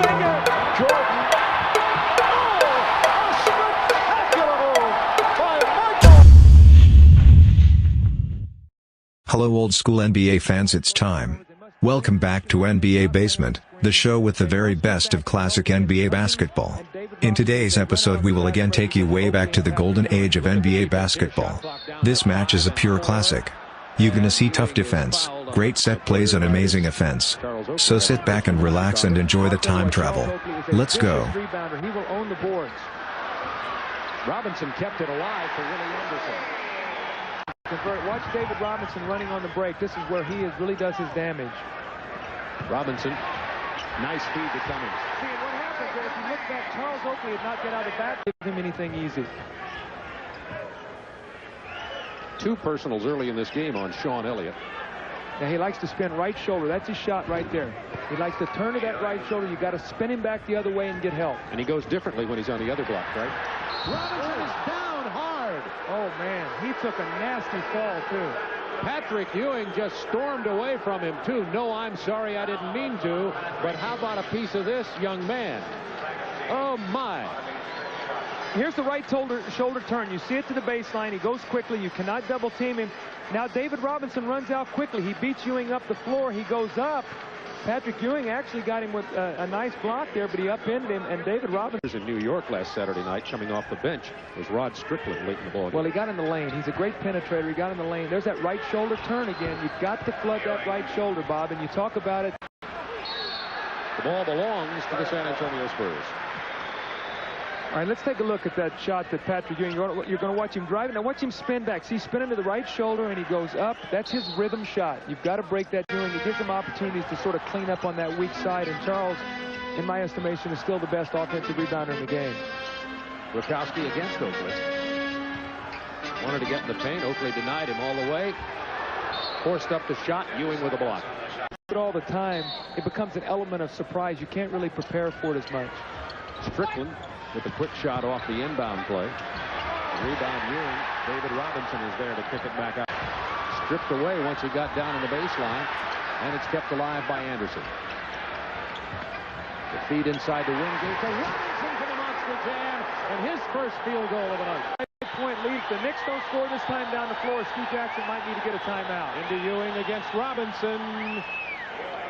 finger. Jordan. Oh, a spectacular move by Michael. Hello old school NBA fans, it's time. Welcome back to NBA Basement, the show with the very best of classic NBA basketball. In today's episode we will again take you way back to the golden age of NBA basketball. This match is a pure classic. You're gonna see tough defense, great set plays and amazing offense. So sit back and relax and enjoy the time travel. Let's go. He will own the boards. Robinson kept it alive for Willie Anderson. Watch David Robinson running on the break. This is where he really does his damage. Robinson, nice feed to Cummings. See, what happens is if you look back, Charles Oakley did not get out of back, give him anything easy. Two personals early in this game on Sean Elliott. Now he likes to spin right shoulder. That's his shot right there. He likes to turn to that right shoulder. You got to spin him back the other way and get help. And he goes differently when he's on the other block, right? Robinson is down hard. Oh man, he took a nasty fall too. Patrick Ewing just stormed away from him too. No, I'm sorry, I didn't mean to. But how about a piece of this, young man? Oh my. Here's the right shoulder turn. You see it to the baseline. He goes quickly. You cannot double team him. Now David Robinson runs out quickly. He beats Ewing up the floor. He goes up. Patrick Ewing actually got him with a nice block there, but he upended him. And David Robinson was in New York last Saturday night, coming off the bench, was Rod Strickland late in the ball game. Well, he got in the lane. He's a great penetrator. He got in the lane. There's that right shoulder turn again. You've got to flood that right shoulder, Bob. And you talk about it. The ball belongs to the San Antonio Spurs. All right, let's take a look at that shot that Patrick Ewing, you're going to watch him drive it. Now watch him spin back. See, spinning to the right shoulder, and he goes up. That's his rhythm shot. You've got to break that Ewing. It gives him opportunities to sort of clean up on that weak side, and Charles, in my estimation, is still the best offensive rebounder in the game. Rakowski against Oakley. Wanted to get in the paint. Oakley denied him all the way. Forced up the shot. Ewing with a block. But all the time, it becomes an element of surprise. You can't really prepare for it as much. Strickland with a quick shot off the inbound play. Rebound Ewing. David Robinson is there to kick it back out. Stripped away once he got down on the baseline, and it's kept alive by Anderson. The feed inside the Wingate to Robinson for the monster jam, and his first field goal of the night. 5-point lead. If the Knicks don't score this time down the floor, Steve Jackson might need to get a timeout. Into Ewing against Robinson.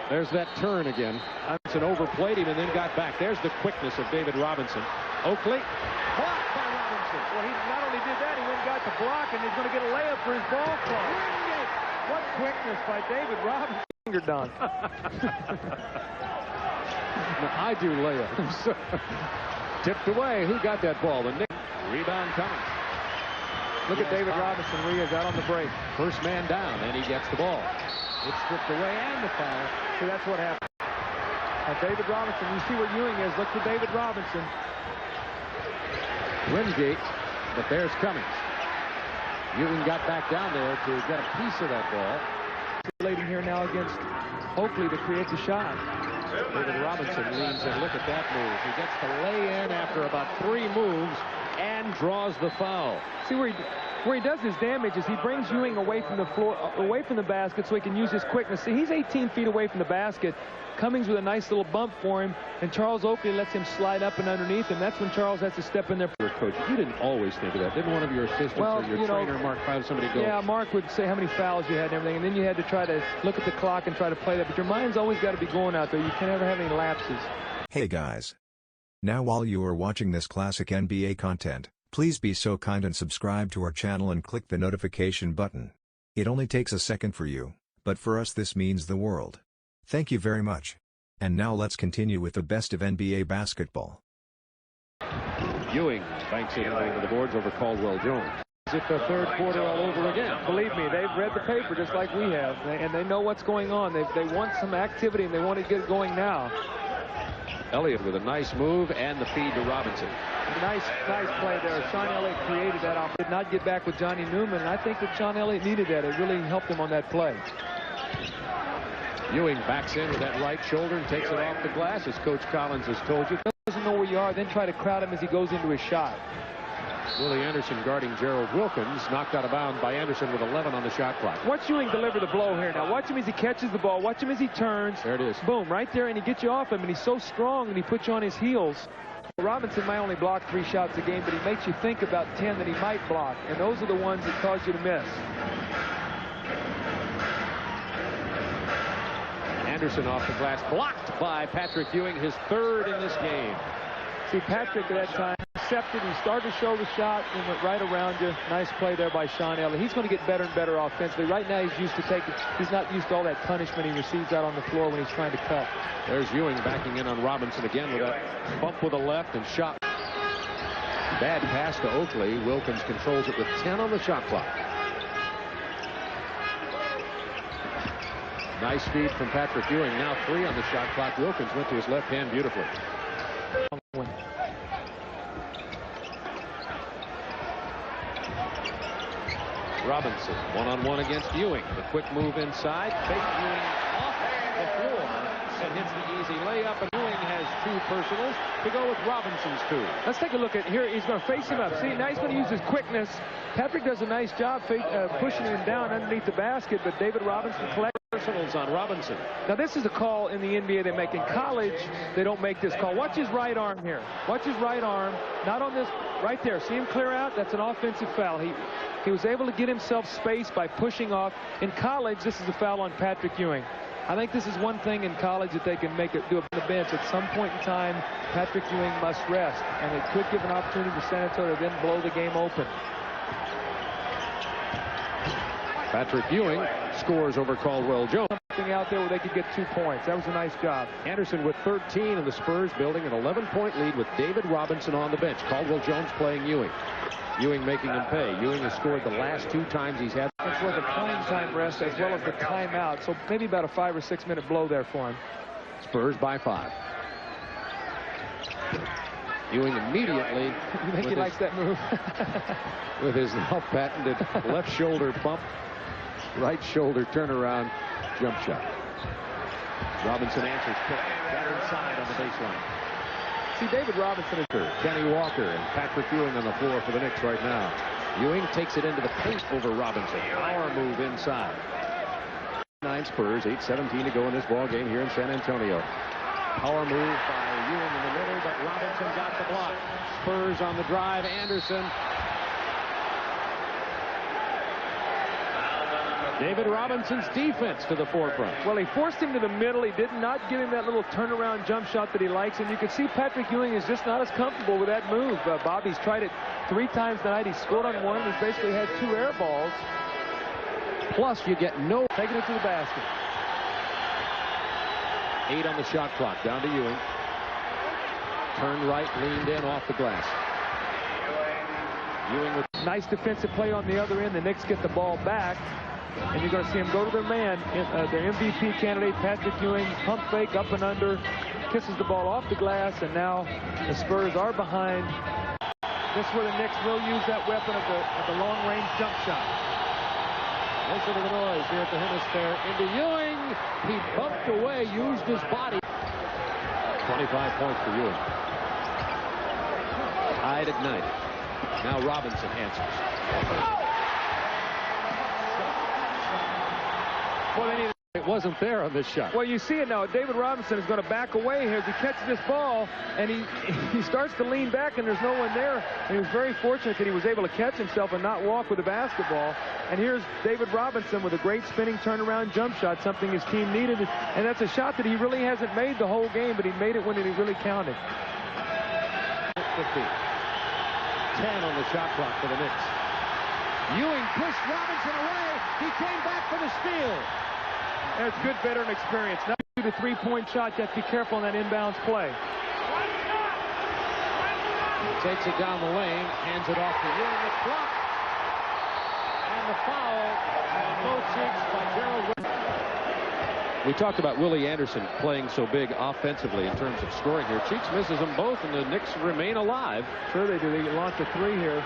There's that turn again. Robinson overplayed him and then got back. There's the quickness of David Robinson. Oakley, blocked by Robinson. Well, he not only did that, he went and got the block, and he's going to get a layup for his ball club. What quickness by David Robinson. Finger done. I do layups. Tipped away. Who got that ball? The Knicks. Rebound coming. Look at David Robinson. He is out on the break. First man down, and he gets the ball. It's stripped away and the foul. So that's what happened. Now David Robinson, you see where Ewing is. Look for David Robinson. Wingate, but there's Cummings. Ewing got back down there to get a piece of that ball. Leading here now against Oakley to create the shot. David Robinson leans in. Look at that move. He gets to lay in after about 3 moves and draws the foul. See where he does his damage is he brings Ewing away from the floor, away from the basket, so he can use his quickness. See, he's 18 feet away from the basket. Cummings with a nice little bump for him, and Charles Oakley lets him slide up and underneath, and that's when Charles has to step in there. Coach, you didn't always think of that. Didn't one of your assistants or your trainer, Mark, have somebody go? Yeah, Mark would say how many fouls you had and everything, and then you had to try to look at the clock and try to play that. But your mind's always got to be going out there. You can't ever have any lapses. Hey guys. Now while you are watching this classic NBA content, please be so kind and subscribe to our channel and click the notification button. It only takes a second for you, but for us this means the world. Thank you very much. And now let's continue with the best of NBA basketball. Ewing banks it over the boards over Caldwell Jones. Is it the third quarter all over again? Believe me, they've read the paper just like we have, and they know what's going on. They want some activity, and they want to get it going now. Elliott with a nice move and the feed to Robinson. Nice play there. Sean Elliott created that. Did not get back with Johnny Newman, and I think that Sean Elliott needed that. It really helped him on that play. Ewing backs in with that right shoulder and takes it off the glass, as Coach Collins has told you. Doesn't know where you are, then try to crowd him as he goes into his shot. Willie Anderson guarding Gerald Wilkins, knocked out of bounds by Anderson with 11 on the shot clock. Watch Ewing deliver the blow here now. Watch him as he catches the ball. Watch him as he turns. There it is. Boom, right there, and he gets you off him, and he's so strong, and he puts you on his heels. Robinson might only block 3 shots a game, but he makes you think about 10 that he might block, and those are the ones that cause you to miss. Anderson off the glass, blocked by Patrick Ewing, his 3rd in this game. See, Patrick at that time accepted. He started to show the shot and went right around you. Nice play there by Sean Elliott. He's going to get better and better offensively. Right now he's not used to all that punishment he receives out on the floor when he's trying to cut. There's Ewing backing in on Robinson again with a bump with a left and shot. Bad pass to Oakley. Wilkins controls it with 10 on the shot clock. Nice feed from Patrick Ewing. Now 3 on the shot clock. Wilkins went to his left hand beautifully. Robinson one-on-one against Ewing. The quick move inside. Fake Ewing off the floor and hits the easy layup. And Ewing has 2 personals to go with Robinson's 2. Let's take a look at here. He's going to face him up. See, now he's going to use his quickness. Patrick does a nice job pushing him down underneath the basket, but David Robinson collects personals on Robinson. Now this is a call in the NBA they make. In college, they don't make this call. Watch his right arm here. Watch his right arm. Not on this. Right there. See him clear out? That's an offensive foul. He was able to get himself space by pushing off. In college, this is a foul on Patrick Ewing. I think this is one thing in college that they can do on the bench. At some point in time, Patrick Ewing must rest, and it could give an opportunity to San Antonio to then blow the game open. Patrick Ewing scores over Caldwell Jones. Something out there where they could get 2 points. That was a nice job. Anderson with 13, and the Spurs building an 11-point lead with David Robinson on the bench. Caldwell Jones playing Ewing. Ewing making him pay. Ewing has scored the last 2 times he's had. That's where the playing time rest as well as the timeout. So maybe about a 5 or 6 minute blow there for him. Spurs by 5. Ewing immediately. You think he likes that move? With his now patented left shoulder pump, right shoulder turnaround jump shot. Robinson answers quick. Got inside on the baseline. See, David Robinson is hurt. Kenny Walker and Patrick Ewing on the floor for the Knicks right now. Ewing takes it into the paint over Robinson. Power move inside. 9 Spurs, 8:17 to go in this ball game here in San Antonio. Power move by Ewing in the middle, but Robinson got the block. Spurs on the drive. Anderson. David Robinson's defense to the forefront. Well, he forced him to the middle. He did not give him that little turnaround jump shot that he likes. And you can see Patrick Ewing is just not as comfortable with that move. Bobby's tried it 3 times tonight. He scored on 1. He's basically had 2 air balls. Plus, you get no. Taking it to the basket. 8 on the shot clock. Down to Ewing. Turn right, leaned in off the glass. Ewing with nice defensive play on the other end. The Knicks get the ball back. And you're going to see him go to their man, their MVP candidate, Patrick Ewing, pump fake up and under, kisses the ball off the glass, and now the Spurs are behind. This is where the Knicks will use that weapon of the long-range jump shot. Listen to the noise here at the hemisphere. Into Ewing. He bumped away, used his body. 25 points for Ewing. Tied at 9. Now Robinson answers. Well, it wasn't there on this shot. Well, you see it now. David Robinson is going to back away here as he catches this ball, and he starts to lean back, and there's no one there. And he was very fortunate that he was able to catch himself and not walk with the basketball. And here's David Robinson with a great spinning turnaround jump shot, something his team needed. And that's a shot that he really hasn't made the whole game, but he made it when it really counted. 50. 10 on the shot clock for the Knicks. Ewing pushed Robinson away. He came back for the steal. There's good veteran experience. Now do the 3-point shot. You have to be careful on that inbounds play. Takes it down the lane, hands it off to Ewing. It's blocked. And the foul on both cheeks by Gerald Wilkins. We talked about Willie Anderson playing so big offensively in terms of scoring here. Cheeks misses them both, and the Knicks remain alive. Sure they do. They launch a 3 here.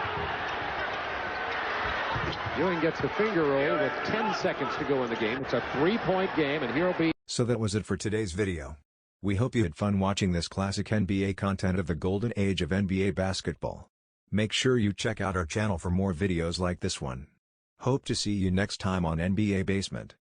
Ewing gets the finger roll with 10 seconds to go in the game. It's a 3-point game, and here will be. So that was it for today's video. We hope you had fun watching this classic NBA content of the golden age of NBA basketball. Make sure you check out our channel for more videos like this one. Hope to see you next time on NBA Basement.